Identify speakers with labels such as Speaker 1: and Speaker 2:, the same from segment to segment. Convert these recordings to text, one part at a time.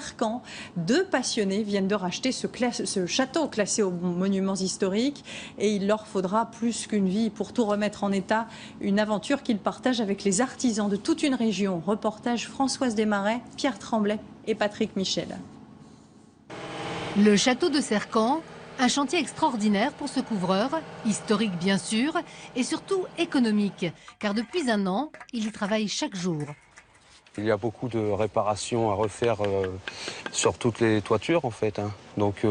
Speaker 1: Cercamps. Deux passionnés viennent de racheter ce château classé aux monuments historiques et il leur faudra plus qu'une vie pour tout remettre en état. Une aventure qu'ils partagent avec les artisans de toute une région. Reportage Françoise Desmarais, Pierre Tremblay et Patrick Michel.
Speaker 2: Le château de Cercamps, un chantier extraordinaire pour ce couvreur, historique bien sûr, et surtout économique, car depuis un an, il y travaille chaque jour.
Speaker 3: Il y a beaucoup de réparations à refaire sur toutes les toitures en fait. Donc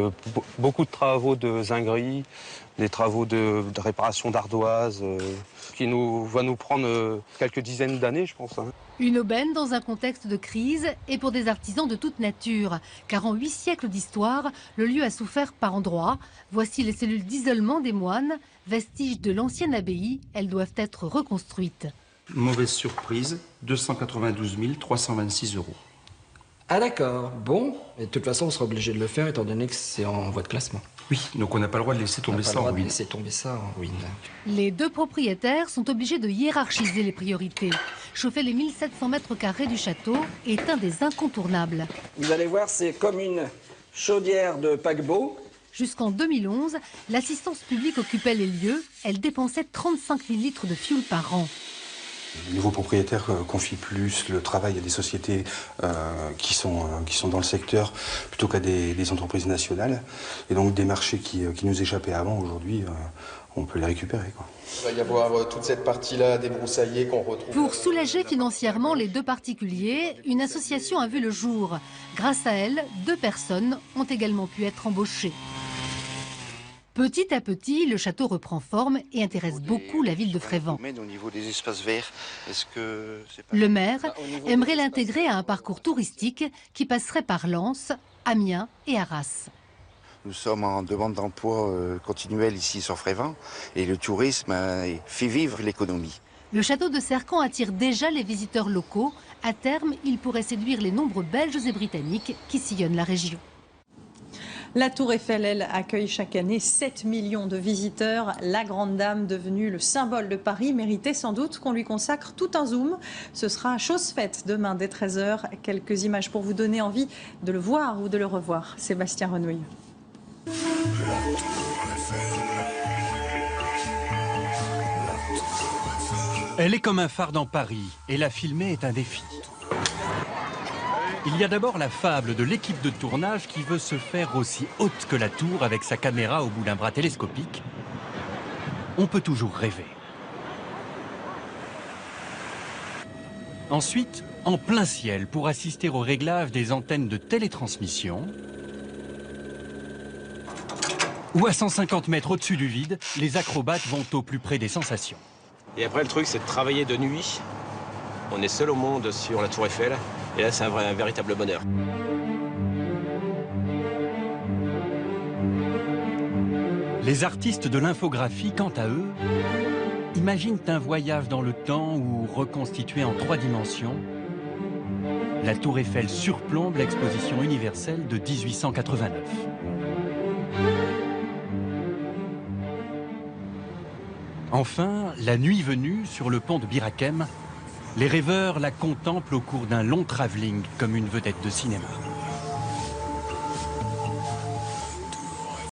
Speaker 3: beaucoup de travaux de zinguerie, des travaux de réparation d'ardoises, qui va nous prendre quelques dizaines d'années je pense.
Speaker 2: Une aubaine dans un contexte de crise et pour des artisans de toute nature. Car en 8 siècles d'histoire, le lieu a souffert par endroits. Voici les cellules d'isolement des moines, vestiges de l'ancienne abbaye. Elles doivent être reconstruites.
Speaker 4: Mauvaise surprise, 292 326 €.
Speaker 5: Ah d'accord, bon. Et de toute façon, on sera obligé de le faire étant donné que c'est en voie de classement.
Speaker 4: Oui, donc on n'a pas le droit de laisser tomber ça en ruine.
Speaker 2: Les deux propriétaires sont obligés de hiérarchiser les priorités. Chauffer les 1700 mètres carrés du château est un des incontournables.
Speaker 5: Vous allez voir, c'est comme une chaudière de paquebot.
Speaker 2: Jusqu'en 2011, l'assistance publique occupait les lieux. Elle dépensait 35 000 litres de fioul par an.
Speaker 6: Les nouveaux propriétaires confient plus le travail à des sociétés qui sont dans le secteur plutôt qu'à des entreprises nationales. Et donc des marchés qui nous échappaient avant, aujourd'hui, on peut les récupérer, quoi.
Speaker 7: Il va y avoir toute cette partie-là débroussaillée qu'on retrouve.
Speaker 2: Pour soulager financièrement les deux particuliers, une association a vu le jour. Grâce à elle, 2 personnes ont également pu être embauchées. Petit à petit, le château reprend forme et intéresse beaucoup la ville de Frévent.
Speaker 8: Au niveau des espaces verts,
Speaker 2: Le maire aimerait l'intégrer à un parcours touristique qui passerait par Lens, Amiens et Arras.
Speaker 8: Nous sommes en demande d'emploi continuelle ici sur Frévent et le tourisme fait vivre l'économie.
Speaker 2: Le château de Cercamps attire déjà les visiteurs locaux. À terme, il pourrait séduire les nombreux Belges et Britanniques qui sillonnent la région.
Speaker 1: La Tour Eiffel, elle, accueille chaque année 7 millions de visiteurs. La grande dame, devenue le symbole de Paris, méritait sans doute qu'on lui consacre tout un zoom. Ce sera chose faite demain dès 13 h. Quelques images pour vous donner envie de le voir ou de le revoir. Sébastien Renouille.
Speaker 9: Elle est comme un phare dans Paris et la filmer est un défi. Il y a d'abord la fable de l'équipe de tournage qui veut se faire aussi haute que la tour avec sa caméra au bout d'un bras télescopique. On peut toujours rêver. Ensuite, en plein ciel pour assister au réglage des antennes de télétransmission. Ou à 150 mètres au-dessus du vide, les acrobates vont au plus près des sensations.
Speaker 10: Et après, le truc, c'est de travailler de nuit. On est seul au monde sur la Tour Eiffel. Et là, c'est un véritable bonheur.
Speaker 9: Les artistes de l'infographie, quant à eux, imaginent un voyage dans le temps ou reconstitué en 3 dimensions. La Tour Eiffel surplombe l'exposition universelle de 1889. Enfin, la nuit venue, sur le pont de Bir Hakeim, les rêveurs la contemplent au cours d'un long travelling comme une vedette de cinéma.